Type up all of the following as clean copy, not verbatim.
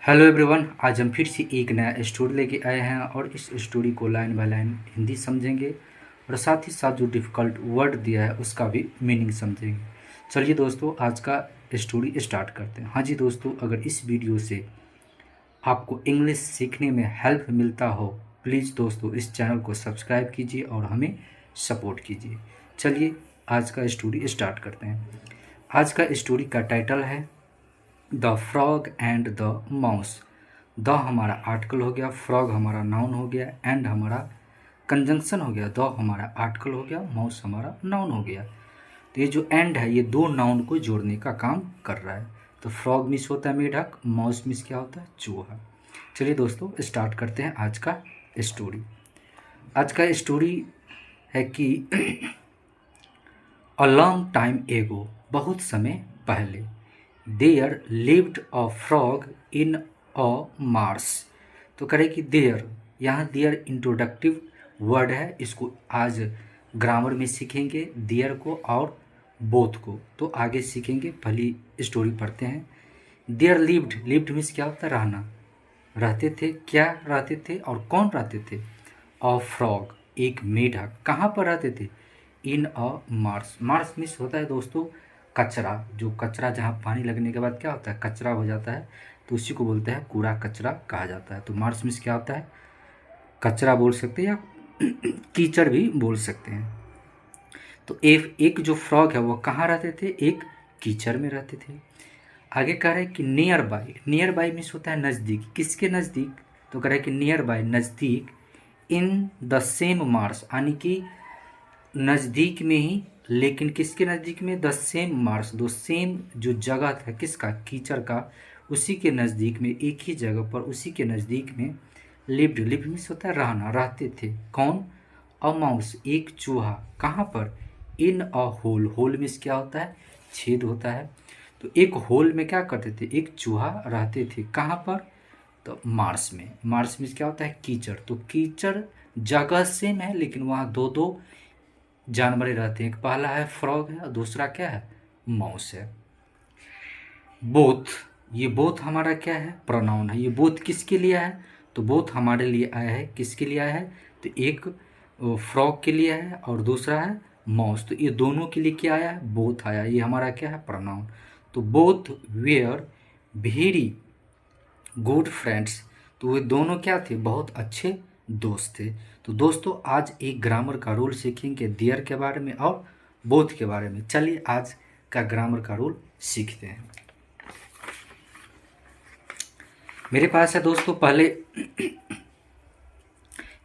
Hello everyone, आज हम फिर से एक नया स्टोरी लेके आए हैं और इस स्टोरी को लाइन बाय लाइन हिंदी समझेंगे और साथ ही साथ जो डिफ़िकल्ट वर्ड दिया है उसका भी मीनिंग समझेंगे। चलिए दोस्तों, आज का स्टोरी स्टार्ट करते हैं। हाँ जी दोस्तों, अगर इस वीडियो से आपको इंग्लिश सीखने में हेल्प मिलता हो, प्लीज़ दोस्तों इस चैनल को सब्सक्राइब कीजिए और हमें सपोर्ट कीजिए। चलिए आज का स्टोरी स्टार्ट करते हैं। आज का स्टोरी का टाइटल है the frog and the mouse. The हमारा आर्टिकल हो गया, फ्रॉग हमारा नाउन हो गया, एंड हमारा कंजंक्शन हो गया। द हमारा आर्टिकल हो गया, माउस हमारा नाउन हो गया। तो ये जो एंड है ये दो नाउन को जोड़ने का काम कर रहा है। तो फ्रॉग मिस होता है मेढक, माउस मिस क्या होता है, चूहा। चलिए दोस्तों स्टार्ट करते हैं आज का स्टोरी। आज का स्टोरी है कि अ लॉन्ग टाइम एगो, बहुत समय पहले, there lived a frog in a marsh. तो करे कि देयर, यहाँ देयर इंट्रोडक्टिव वर्ड है, इसको आज ग्रामर में सीखेंगे देयर को और बोथ को। तो आगे सीखेंगे, पहली स्टोरी पढ़ते हैं। देयर लिव्ड, लिव्ड मीन्स क्या होता है, रहना, रहते थे, क्या रहते थे और कौन रहते थे। अ फ्रॉग, एक मेढक, कहाँ पर रहते थे, इन अ मार्स। मार्स मीन्स होता है दोस्तों कचरा, जो कचरा जहाँ पानी लगने के बाद क्या होता है, कचरा हो जाता है, तो उसी को बोलते हैं कूड़ा कचरा कहा जाता है। तो मार्स मीन्स क्या होता है, कचरा बोल सकते हैं या कीचड़ भी बोल सकते हैं। तो एक जो फ्रॉग है वो कहाँ रहते थे, एक कीचड़ में रहते थे। आगे कह रहे हैं कि near by, near by means होता है नज़दीक, किसके नज़दीक, तो कह रहे हैं कि नियर बाय नज़दीक, इन द सेम मार्स, यानी कि नज़दीक में ही, लेकिन किसके नज़दीक में, द सेम मार्स, दो सेम जो जगह था किसका, कीचड़ का, उसी के नज़दीक में, एक ही जगह पर उसी के नज़दीक में, लिव्ड, लिव मीन्स होता है रहना, रहते थे, कौन, अ माउस, एक चूहा, कहाँ पर, इन अ होल, होल मीन्स क्या होता है, छेद होता है। तो एक होल में क्या करते थे, एक चूहा रहते थे, कहाँ पर, तो मार्स में। मार्स मीन्स क्या होता है, कीचड़। तो कीचड़ जगह सेम है लेकिन वहाँ दो दो जानवर रहते हैं, एक पहला है फ्रॉग है और दूसरा क्या है, माउस है। बोथ, ये बोथ हमारा क्या है, प्रोनाउन है। ये बोथ किसके लिए है, तो बोथ हमारे लिए आया है, किसके लिए आया है, तो एक फ्रॉग के लिए है और दूसरा है माउस। तो ये दोनों के लिए क्या आया है, बोथ आया, ये हमारा क्या है, प्रोनाउन। तो both were very good friends, तो वे दोनों क्या थे, बहुत अच्छे दोस्त थे। तो दोस्तों आज एक ग्रामर का रूल सीखेंगे देयर के बारे में और बोथ के बारे में। चलिए आज का ग्रामर का रूल सीखते हैं। मेरे पास है दोस्तों, पहले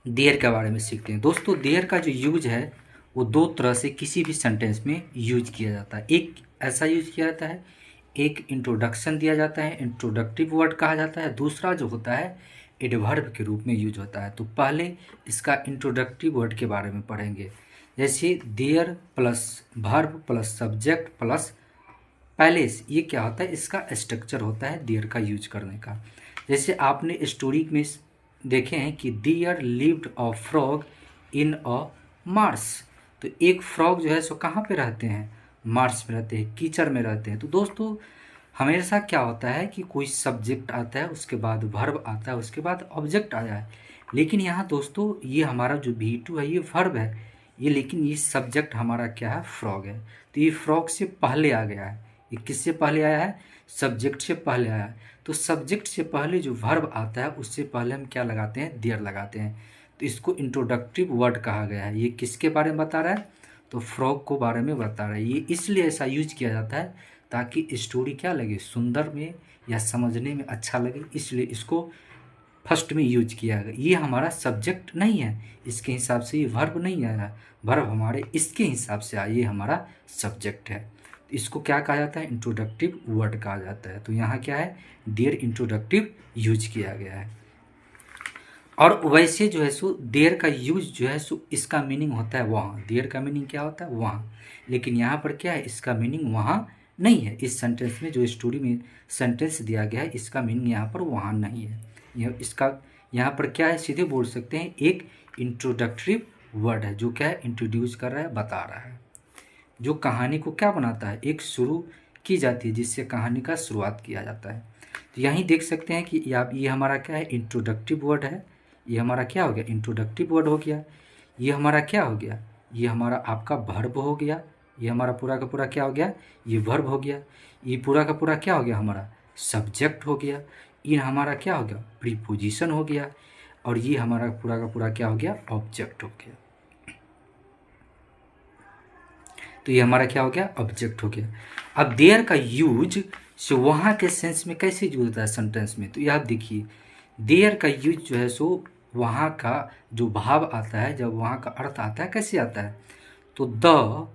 देयर के बारे में सीखते हैं। दोस्तों देयर का जो यूज है वो दो तरह से किसी भी सेंटेंस में यूज किया जाता है। एक ऐसा यूज किया जाता है, एक इंट्रोडक्शन दिया जाता है, इंट्रोडक्टिव वर्ड कहा जाता है। दूसरा जो होता है एडवर्ब के रूप में यूज होता है। तो पहले इसका इंट्रोडक्टिव वर्ड के बारे में पढ़ेंगे। जैसे there plus verb plus subject plus palace, ये क्या होता है, इसका स्ट्रक्चर होता है देयर का यूज करने का। जैसे आपने स्टोरी में देखे हैं कि there lived a frog in a marsh. तो एक फ्रॉग जो है सो कहाँ पे रहते हैं, मार्स में रहते हैं, कीचड़ में रहते हैं। तो दोस्तों हमेशा क्या होता है कि कोई सब्जेक्ट आता है, उसके बाद वर्ब आता है, उसके बाद ऑब्जेक्ट आया है। लेकिन यहाँ दोस्तों ये हमारा जो V2 है ये वर्ब है, ये लेकिन ये सब्जेक्ट हमारा क्या है, फ्रॉग है। तो ये फ्रॉग से पहले आ गया है, ये किससे पहले आया है, सब्जेक्ट से पहले आया है। तो सब्जेक्ट से पहले जो वर्ब आता है उससे पहले हम क्या लगाते हैं, देयर लगाते हैं। तो इसको इंट्रोडक्टिव वर्ड कहा गया है। ये किसके बारे में बता रहा है, तो फ्रॉग को बारे में बता रहा है। ये इसलिए ऐसा यूज किया जाता है ताकि स्टोरी क्या लगे, सुंदर में या समझने में अच्छा लगे, इसलिए इसको फर्स्ट में यूज किया गया। ये हमारा सब्जेक्ट नहीं है, इसके हिसाब से ये वर्ब नहीं आया, वर्ब हमारे इसके हिसाब से आया, ये हमारा सब्जेक्ट है। तो इसको क्या कहा जाता है, इंट्रोडक्टिव वर्ड कहा जाता है। तो यहाँ क्या है, देयर इंट्रोडक्टिव यूज किया गया है। और वैसे जो है सो देयर का यूज जो है सो इसका मीनिंग होता है वहाँ, देयर का मीनिंग क्या होता है वहाँ, लेकिन यहाँ पर क्या है, इसका मीनिंग वहाँ नहीं है। इस सेंटेंस में जो स्टोरी में सेंटेंस दिया गया है इसका मीनिंग यहाँ पर वहाँ नहीं है। यह इसका यहाँ पर क्या है, सीधे बोल सकते हैं एक इंट्रोडक्टरी वर्ड है जो क्या है, इंट्रोड्यूस कर रहा है, बता रहा है, जो कहानी को क्या बनाता है, एक शुरू की जाती है जिससे कहानी का शुरुआत किया जाता है। तो यहीं देख सकते हैं कि ये हमारा क्या है, इंट्रोडक्टिव वर्ड है। ये हमारा क्या हो गया, इंट्रोडक्टिव वर्ड हो गया। ये हमारा क्या हो गया, ये हमारा आपका वर्ब हो गया। ये हमारा पूरा का पूरा क्या हो गया, ये वर्ब हो गया। ये पूरा का पूरा क्या हो गया, हमारा सब्जेक्ट हो गया। ये हमारा क्या हो गया, प्रीपोजिशन हो गया। और ये हमारा पूरा का पूरा क्या हो गया, ऑब्जेक्ट हो गया। तो ये हमारा क्या हो गया, ऑब्जेक्ट हो गया। अब देयर का यूज सो वहाँ के सेंस में कैसे यूज होता है सेंटेंस में, तो ये आप देखिए देयर का यूज जो है सो वहाँ का जो भाव आता है, जब वहाँ का अर्थ आता है कैसे आता है, तो the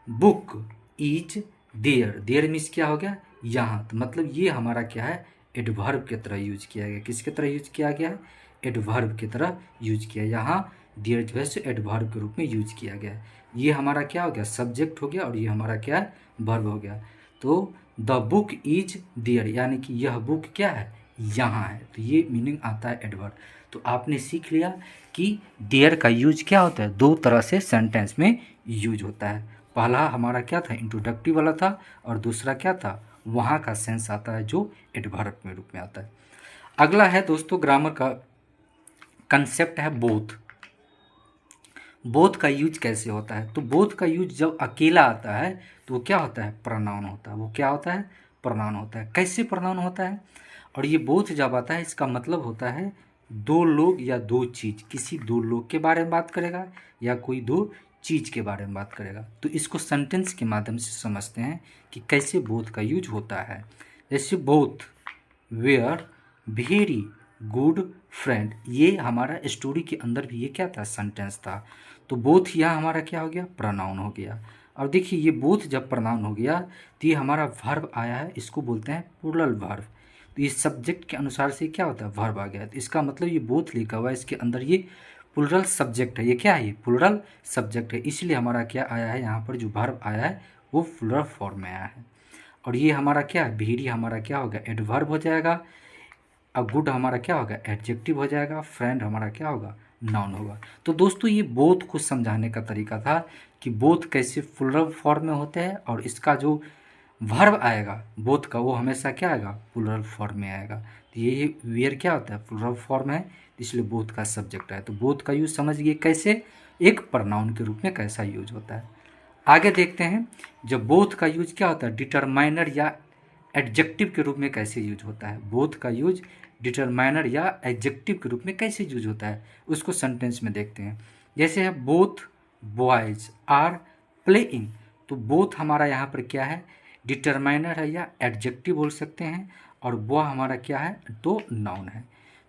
book is there. There means क्या हो गया, यहाँ। तो मतलब ये हमारा क्या है, एडवर्ब की तरह यूज किया गया। किसके तरह यूज किया गया है, एडवर्ब की तरह यूज किया। यहाँ देयर जो है सो एडवर्ब के रूप में यूज किया गया है। ये हमारा क्या हो गया, सब्जेक्ट हो गया। और ये हमारा क्या है, वर्ब हो गया। तो द बुक इज देयर, यानी कि यह बुक क्या है, यहाँ है। तो ये मीनिंग आता है एडवर्ब। तो आपने सीख लिया कि देयर का यूज क्या होता है, दो तरह से सेंटेंस में यूज होता है। पहला हमारा क्या था, इंट्रोडक्टिव वाला था, और दूसरा क्या था, वहाँ का सेंस आता है जो एडवर्ब में रूप में आता है। अगला है दोस्तों ग्रामर का कंसेप्ट है बोथ। बोथ का यूज कैसे होता है, तो बोथ का यूज जब अकेला आता है तो वो क्या होता है, प्रोनाउन होता है। वो क्या होता है, प्रोनाउन होता है। कैसे प्रोनाउन होता है, और ये बोथ जब आता है इसका मतलब होता है दो लोग या दो चीज़, किसी दो लोग के बारे में बात करेगा या कोई दो चीज़ के बारे में बात करेगा। तो इसको सेंटेंस के माध्यम से समझते हैं कि कैसे बोथ का यूज होता है। जैसे both were very good friend, ये हमारा स्टोरी के अंदर भी ये क्या था, सेंटेंस था। तो बोथ यहाँ हमारा क्या हो गया, प्रोनाउन हो गया। और देखिए ये बोथ जब प्रोनाउन हो गया तो ये हमारा वर्ब आया है, इसको बोलते हैं प्लूरल वर्ब। तो ये सब्जेक्ट के अनुसार से क्या होता है, वर्ब आ गया। तो इसका मतलब ये बोथ लिखा हुआ है, इसके अंदर ये प्लूरल सब्जेक्ट है। ये क्या है, ये प्लूरल सब्जेक्ट है, इसलिए हमारा क्या आया है, यहाँ पर जो वर्ब आया है वो प्लूरल फॉर्म में आया है। और ये हमारा क्या है, वेरी हमारा क्या होगा, एडवर्ब हो जाएगा। अब गुड हमारा क्या होगा, एडजेक्टिव हो जाएगा। फ्रेंड हमारा क्या होगा, नाउन होगा। तो दोस्तों ये बोथ को समझाने का तरीका था कि बोथ कैसे प्लूरल फॉर्म में होते हैं, और इसका जो वर्ब आएगा बोथ का वो हमेशा क्या आएगा, प्लूरल फॉर्म में आएगा। तो ये वेयर क्या होता है, प्लूरल फॉर्म है, इसलिए बोथ का सब्जेक्ट है। तो बोथ का यूज समझिए कैसे, एक प्रोनाउन के रूप में कैसा यूज होता है। आगे देखते हैं जब बोथ का यूज क्या होता है, डिटरमाइनर या एडजेक्टिव के रूप में कैसे यूज होता है। बोथ का यूज डिटरमाइनर या एडजेक्टिव के रूप में कैसे यूज होता है, उसको सेंटेंस में देखते हैं। जैसे है बोथ बॉयज आर प्लेइंग, तो बोथ हमारा यहाँ पर क्या है, डिटरमाइनर है या एडजेक्टिव बोल सकते हैं, और बॉय हमारा क्या है, तो नाउन है।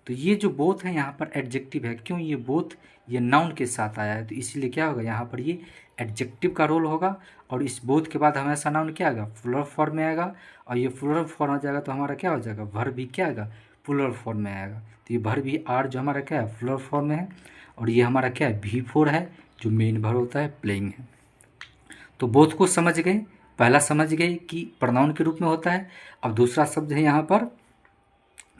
तो ये जो बोथ है यहाँ पर एडजेक्टिव है, क्यों, ये बोथ ये नाउन के साथ आया है, तो इसीलिए क्या होगा, यहाँ पर ये एडजेक्टिव का रोल होगा। और इस बोथ के बाद हमेशा नाउन क्या आएगा, प्लूरल फॉर्म में आएगा। और ये प्लूरल फॉर्म हो जाएगा तो हमारा क्या हो जाएगा, वर्ब भी क्या आएगा, प्लूरल फॉर्म में आएगा। तो ये वर्ब भी आर जो हमारा क्या है, प्लूरल फॉर्म में है। और ये हमारा क्या है, V4 है, जो मेन वर्ब होता है, प्लेइंग है। तो बोथ को समझ गए, पहला समझ गए कि प्रोनाउन के रूप में होता है। अब दूसरा शब्द है यहाँ पर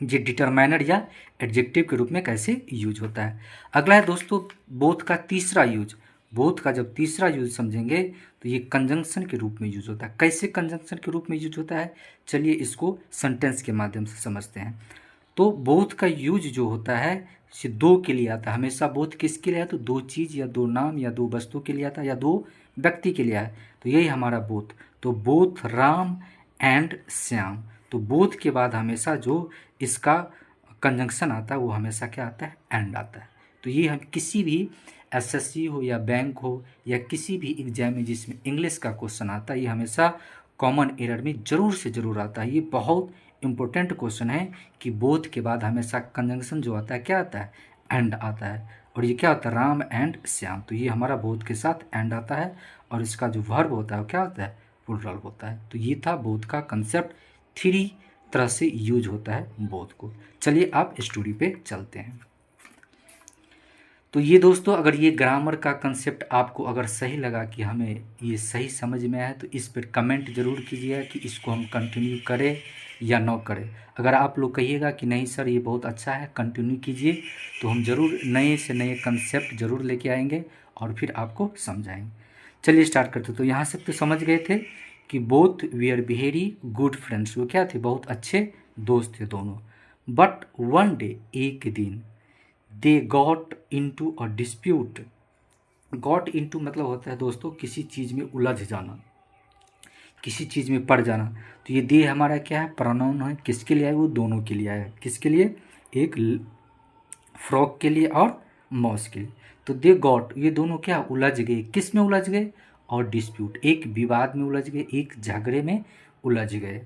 ये डिटरमाइनर या एडजेक्टिव के रूप में कैसे यूज होता है। अगला है दोस्तों बोथ का तीसरा यूज। बोथ का जब तीसरा यूज समझेंगे तो ये कंजंक्शन के रूप में यूज होता है। कैसे कंजंक्शन के रूप में यूज होता है, चलिए इसको सेंटेंस के माध्यम से समझते हैं। तो बोथ का यूज जो होता है ये दो के लिए आता है। हमेशा बोथ किसके लिए आता है, तो दो चीज़ या दो नाम या दो वस्तु के लिए आता है, या दो व्यक्ति के लिए है। तो यही हमारा बोथ। तो बोथ राम एंड श्याम, तो बोथ के बाद हमेशा जो इसका कंजंक्शन आता है वो हमेशा क्या आता है, एंड आता है। तो ये हम किसी भी एसएससी हो या बैंक हो या किसी भी एग्जाम में जिसमें इंग्लिश का क्वेश्चन आता है, ये हमेशा कॉमन एरर में ज़रूर से ज़रूर आता है। ये बहुत इंपॉर्टेंट क्वेश्चन है कि बोथ के बाद हमेशा कंजंक्शन जो आता है क्या आता है, एंड आता है। और ये क्या होता है, राम एंड श्याम, तो ये हमारा बोथ के साथ एंड आता है। और इसका जो वर्ब होता है वो क्या होता है, प्लूरल होता है। तो ये था बोथ का कंसेप्ट, थ्री तरह से यूज होता है बोथ को। चलिए आप स्टोरी पे चलते हैं। तो ये दोस्तों अगर ये ग्रामर का कंसेप्ट आपको अगर सही लगा कि हमें ये सही समझ में आया, तो इस पर कमेंट ज़रूर कीजिएगा कि इसको हम कंटिन्यू करें या न करें। अगर आप लोग कहिएगा कि नहीं सर ये बहुत अच्छा है, कंटिन्यू कीजिए, तो हम ज़रूर नए से नए कंसेप्ट ज़रूर लेके आएंगे और फिर आपको समझाएंगे। चलिए स्टार्ट करते। तो यहाँ से तो समझ गए थे कि both we are very good friends, वो क्या थे, बहुत अच्छे दोस्त थे दोनों। बट वन डे, एक दिन, they got into a dispute. Got into मतलब होता है दोस्तों किसी चीज़ में उलझ जाना, किसी चीज़ में पड़ जाना। तो ये दे हमारा क्या है, प्रोनाउन है, किसके लिए है, वो दोनों के लिए है। किसके लिए, एक फ्रॉग के लिए और माउस के लिए। तो दे गॉट, ये दोनों क्या उलझ गए, किस में उलझ गए, और डिस्प्यूट, एक विवाद में उलझ गए, एक झगड़े में उलझ गए।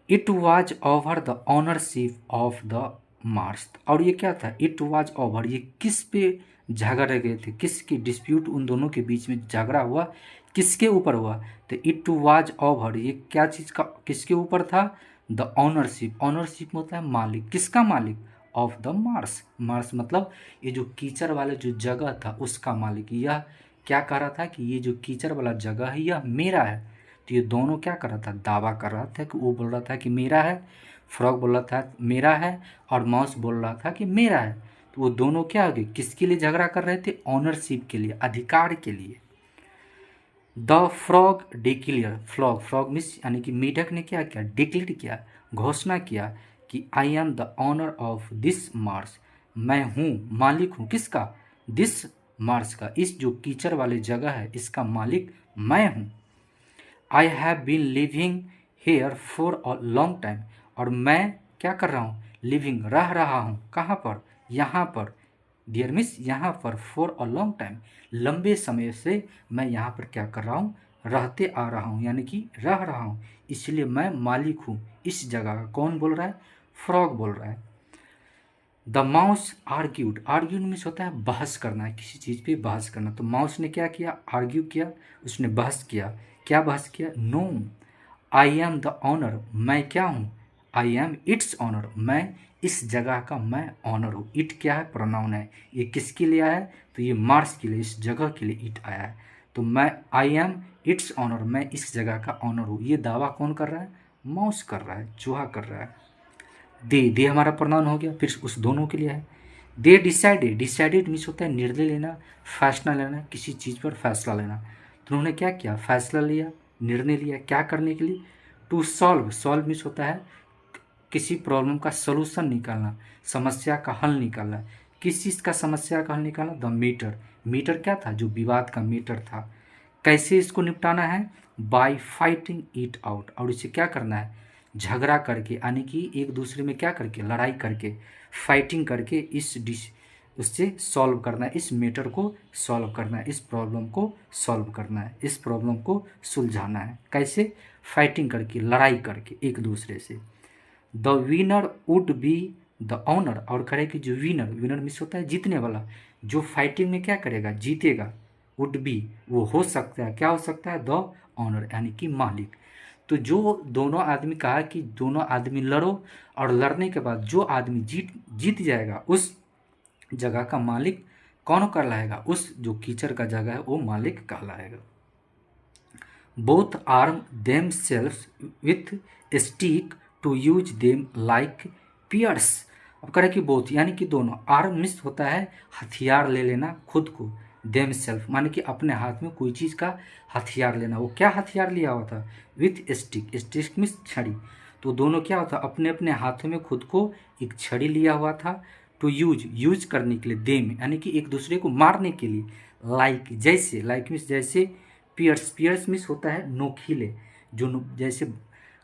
It was over the ownership of the Mars. और ये क्या था, इट वॉज ओवर, ये किस पे झगड़ गए थे, किसकी डिस्प्यूट, उन दोनों के बीच में झगड़ा हुआ, किसके ऊपर हुआ। तो इट वॉज ओवर, ये क्या चीज़ का, किसके ऊपर था, द ऑनरशिप। ऑनरशिप होता है मालिक, किसका मालिक, ऑफ द मार्स। मार्स मतलब ये जो कीचड़ वाले जो जगह था उसका मालिक। यह क्या कह रहा था कि ये जो कीचड़ वाला जगह है यह मेरा है। तो ये दोनों क्या कर रहा था, दावा कर रहा था कि वो बोल रहा था कि मेरा है, फ्रॉग बोल रहा था मेरा है, और माउस बोल रहा था कि मेरा है। तो वो दोनों क्या हो गए, किसके लिए झगड़ा कर रहे थे, ऑनरशिप के लिए, अधिकार के लिए। The frog declare, frog, frog miss यानी कि मेढक ने क्या किया, डिक्लेयर किया, घोषणा किया कि I am the owner of this marsh. मैं हूँ, मालिक हूँ, किसका, दिस मार्स का, इस जो कीचड़ वाले जगह है इसका मालिक मैं हूँ। I have been living here for a long time. और मैं क्या कर रहा हूँ, लिविंग, रह रहा हूँ, कहाँ पर, यहाँ पर, डियर मिस, यहाँ पर, फॉर अ लॉन्ग टाइम, लंबे समय से मैं यहाँ पर क्या कर रहा हूँ, रहते आ रहा हूँ, यानी कि रह रहा हूँ, इसलिए मैं मालिक हूँ इस जगह का। कौन बोल रहा है, फ्रॉग बोल रहा है। The mouse argued, argued means होता है बहस करना है, किसी चीज़ पे बहस करना। तो माउस ने क्या किया, आर्ग्यू किया, उसने बहस किया। क्या बहस किया, no I am the owner, मैं क्या हूँ, आई एम इट्स ऑनर, मैं इस जगह का मैं ऑनर हूँ। इट क्या है, प्रोनाउन है, ये किसके लिए आया है, तो ये मार्स के लिए, इस जगह के लिए इट आया है। तो मैं आई एम इट्स ऑनर, मैं इस जगह का ऑनर हूँ। ये दावा कौन कर रहा है, माउस कर रहा है, चूहा कर रहा है। दे हमारा प्रोनाउन हो गया, फिर उस दोनों के लिए है। दे डिसाइडेड, डिसाइडेड मीन्स होता है निर्णय लेना, फैसला लेना, किसी चीज़ पर फैसला लेना। तो उन्होंने क्या किया, फैसला लिया, निर्णय लिया, क्या करने के लिए, टू सॉल्व, सॉल्व मीन्स होता है किसी प्रॉब्लम का सोल्यूशन निकालना, समस्या का हल निकालना। किस चीज़ का समस्या का हल निकालना, द मीटर, मीटर क्या था, जो विवाद का मीटर था। कैसे इसको निपटाना है, बाय फाइटिंग इट आउट, और इसे क्या करना है, झगड़ा करके, यानी कि एक दूसरे में क्या करके, लड़ाई करके, फाइटिंग करके, इस डिश उससे सॉल्व करना है, इस मैटर को सॉल्व करना है, इस प्रॉब्लम को सॉल्व करना है, इस प्रॉब्लम को सुलझाना है। कैसे, फाइटिंग करके, लड़ाई करके एक दूसरे से। The winner would be the owner, और करे कि जो विनर, विनर मीन्स होता है जीतने वाला, जो फाइटिंग में क्या करेगा, जीतेगा, वुड बी वो हो सकता है, क्या हो सकता है, द ऑनर यानी कि मालिक। तो जो दोनों आदमी कहा कि दोनों आदमी लड़ो, और लड़ने के बाद जो आदमी जीत जाएगा उस जगह का मालिक कौन कहलाएगा, उस जो कीचड़ का जगह है वो मालिक कहलाएगा। Both arm them self with stick to use them like spears. अब करें कि बोथ यानी कि दोनों, आर्म मिस होता है हथियार ले लेना खुद को, देम सेल्फ माने कि अपने हाथ में कोई चीज़ का हथियार लेना। वो क्या हथियार लिया हुआ था, विथ स्टिक, स्टिक मिस छड़ी। तो दोनों क्या होता, अपने अपने हाथों में खुद को एक छड़ी लिया हुआ था, टू यूज, यूज करने के लिए, देम यानी कि एक दूसरे को मारने के लिए, लाइक जैसे, लाइक मिस जैसे, पियर्स, पियर्स मिस होता है नोखीले, जो जैसे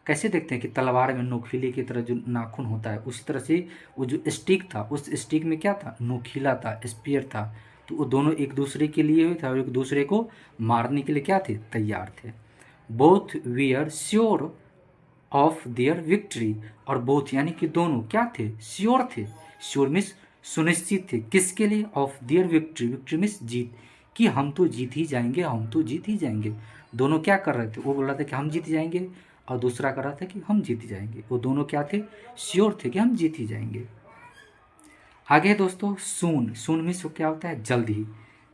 कैसे देखते हैं कि तलवार में नोखीले की तरह जो नाखून होता है, उसी तरह से वो जो स्टिक था उस स्टिक में क्या था, नोखीला था, स्पीयर था। तो वो दोनों एक दूसरे के लिए हुए थे और एक दूसरे को मारने के लिए क्या थे, तैयार थे। Both VR sure of their victory, और बोथ यानी कि दोनों क्या थे, श्योर थे, श्योर मीन्स सुनिश्चित थे, किसके लिए, of their victory, victory means जीत, कि हम तो जीत ही जाएंगे, हम तो जीत ही जाएंगे। दोनों क्या कर रहे थे, वो बोल रहा था कि हम जीत जाएंगे, और दूसरा कर रहा था कि हम जीत जाएंगे। वो दोनों क्या थे, श्योर थे कि हम जीत ही जाएंगे। आगे दोस्तों, सून, सून मीन्स क्या होता है, जल्द ही।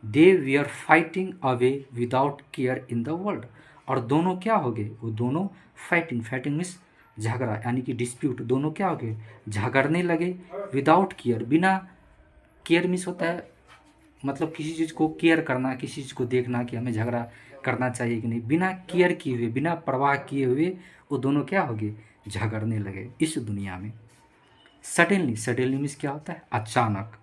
They we are fighting away without care in the world, और दोनों क्या हो गए, वो दोनों फाइटिंग, फाइटिंग मीन्स झगड़ा यानी कि डिस्प्यूट, दोनों क्या हो गए, झगड़ने लगे, विदाउट केयर, बिना, केयर मीन्स होता है मतलब किसी चीज़ को केयर करना, किसी चीज़ को देखना कि हमें झगड़ा करना चाहिए कि नहीं, बिना केयर किए हुए, बिना परवाह किए हुए वो दोनों क्या हो गए, झगड़ने लगे इस दुनिया में। सडनली, सडनली मीन्स क्या होता है, अचानक।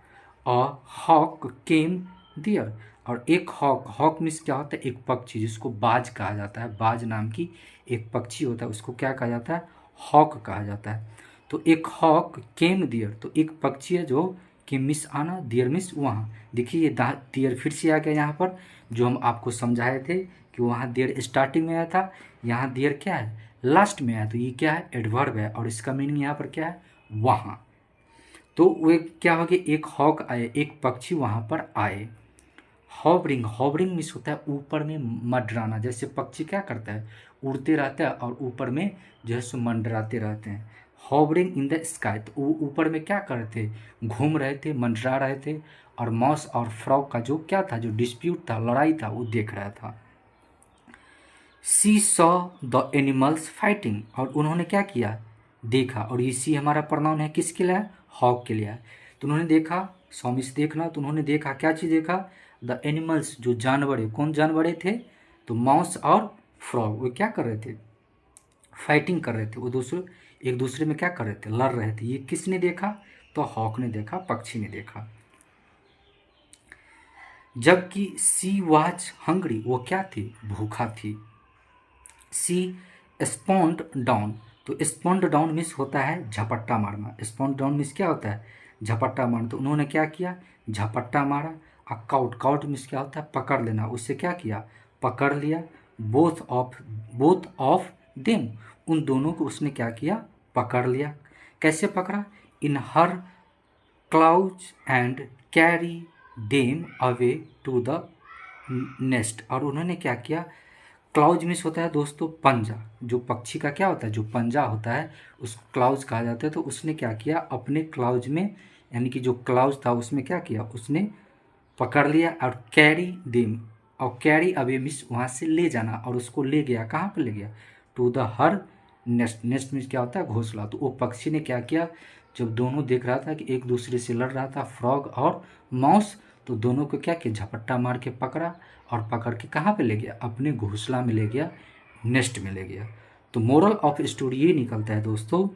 अ हॉक केम देयर, और एक हॉक, हॉक मीन्स क्या होता है, एक पक्षी जिसको बाज कहा जाता है, बाज नाम की एक पक्षी होता है, उसको क्या कहा जाता है, हॉक कहा जाता है। तो एक हॉक केम देयर, तो एक पक्षी है जो कि मिस आना, देयर मिस वहाँ। देखिए ये देयर फिर से आ गया यहाँ पर, जो हम आपको समझाए थे कि वहाँ देयर स्टार्टिंग में आया था, यहाँ देयर क्या है, लास्ट में आया। तो ये क्या है, एडवर्ब है, और इसका मीनिंग यहाँ पर क्या है, वहाँ। तो वे क्या हो गया, एक हॉक आए, एक पक्षी वहाँ पर आए। हॉवरिंग, हॉवरिंग मीन्स होता है ऊपर में मंडराना, जैसे पक्षी क्या करता है, उड़ते रहता है और ऊपर में जो है सो मंडराते रहते हैं। हॉवरिंग इन द स्काई, तो वो ऊपर में क्या कर रहे थे, घूम रहे थे, मंडरा रहे थे। और मॉस और फ्रॉग का जो क्या था, जो डिस्प्यूट था, लड़ाई था, वो देख रहा था। सी सॉ द एनिमल्स फाइटिंग, और उन्होंने क्या किया, देखा। और ये सी हमारा प्रोनाउन है, किसके लिए है, हॉक के लिए है। तो उन्होंने देखा, सॉमिस देखना, तो उन्होंने देखा, क्या चीज़ देखा, द एनिमल्स, जो जानवर है, कौन जानवर थे, तो माउस और फ्रॉग, वो क्या कर रहे थे, फाइटिंग कर रहे थे, वो दूसरे एक दूसरे में क्या कर रहे थे, लड़ रहे थे। ये किसने देखा, तो हॉक ने देखा, पक्षी ने देखा। जबकि सी वाज हंग्री, वो क्या थी, भूखा थी। सी स्पॉन्ड डाउन, तो स्पॉन्ड डाउन मीन्स होता है झपट्टा मारना, स्पॉन्ड डाउन मीन्स क्या होता है, झपट्टा मारना। तो उन्होंने क्या किया, झपट्टा मारा। और काउट, काउट मीन्स क्या होता है, पकड़ लेना, उससे क्या किया, पकड़ लिया। बोथ ऑफ देम, उन दोनों को उसने क्या किया, पकड़ लिया। कैसे पकड़ा, in her claws and carry them away to the nest, और उन्होंने क्या किया, क्लाउज मीन्स होता है दोस्तों पंजा, जो पक्षी का क्या होता है, जो पंजा होता है उस क्लाउज कहा जाता है। तो उसने क्या किया, अपने क्लाउज में, यानी कि जो क्लाउज था उसमें क्या किया, उसने पकड़ लिया। और कैरी देम, और कैरी अवे मीन्स वहाँ से ले जाना, और उसको ले गया, कहाँ पर ले गया, to the her nest, nest means क्या होता है, घोंसला। तो वो पक्षी ने क्या किया, जब दोनों देख रहा था कि एक दूसरे से लड़ रहा था, फ्रॉग और माउस, तो दोनों को क्या किया, झपट्टा मार के पकड़ा, और पकड़ के कहाँ पे ले गया, अपने घोंसला में ले गया, नेस्ट में ले गया। तो मोरल ऑफ स्टोरी ये निकलता है दोस्तों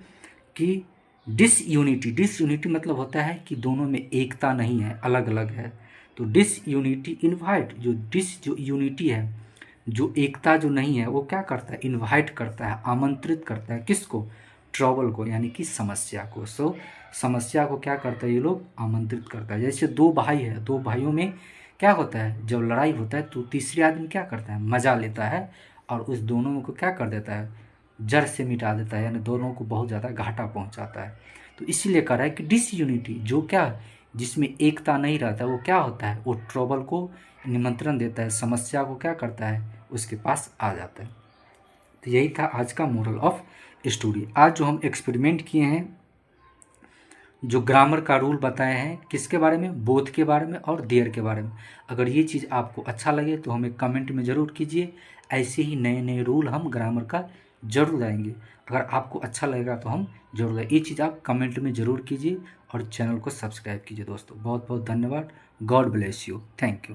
कि डिसयूनिटी, डिसयूनिटी मतलब होता है कि दोनों में एकता नहीं है, अलग अलग है। तो डिसयूनिटी इनवाइट, जो यूनिटी है, जो एकता जो नहीं है, वो क्या करता है, इनवाइट करता है, आमंत्रित करता है, किसको, ट्रबल को, यानी कि समस्या को। सो समस्या को क्या करता है, ये लोग आमंत्रित करता है। जैसे दो भाई है, दो भाइयों में क्या होता है, जब लड़ाई होता है तो तीसरे आदमी क्या करता है, मजा लेता है, और उस दोनों को क्या कर देता है, जड़ से मिटा देता है, यानी दोनों को बहुत ज़्यादा घाटा पहुंचाता है। तो इसीलिए कह रहा है कि डिसयूनिटी, जो क्या, जिसमें एकता नहीं रहता, वो क्या होता है, वो ट्रबल को निमंत्रण देता है, समस्या को क्या करता है, उसके पास आ जाता है। तो यही था आज का मोरल ऑफ स्टोरी। आज जो हम एक्सपेरिमेंट किए हैं, जो ग्रामर का रूल बताए हैं, किसके बारे में, बोथ के बारे में और देयर के बारे में। अगर ये चीज़ आपको अच्छा लगे तो हमें कमेंट में ज़रूर कीजिए। ऐसे ही नए नए रूल हम ग्रामर का जरूर लाएंगे। अगर आपको अच्छा लगेगा तो हम जरूर ये चीज़ आप कमेंट में ज़रूर कीजिए, और चैनल को सब्सक्राइब कीजिए। दोस्तों बहुत बहुत धन्यवाद। God bless you, thank you.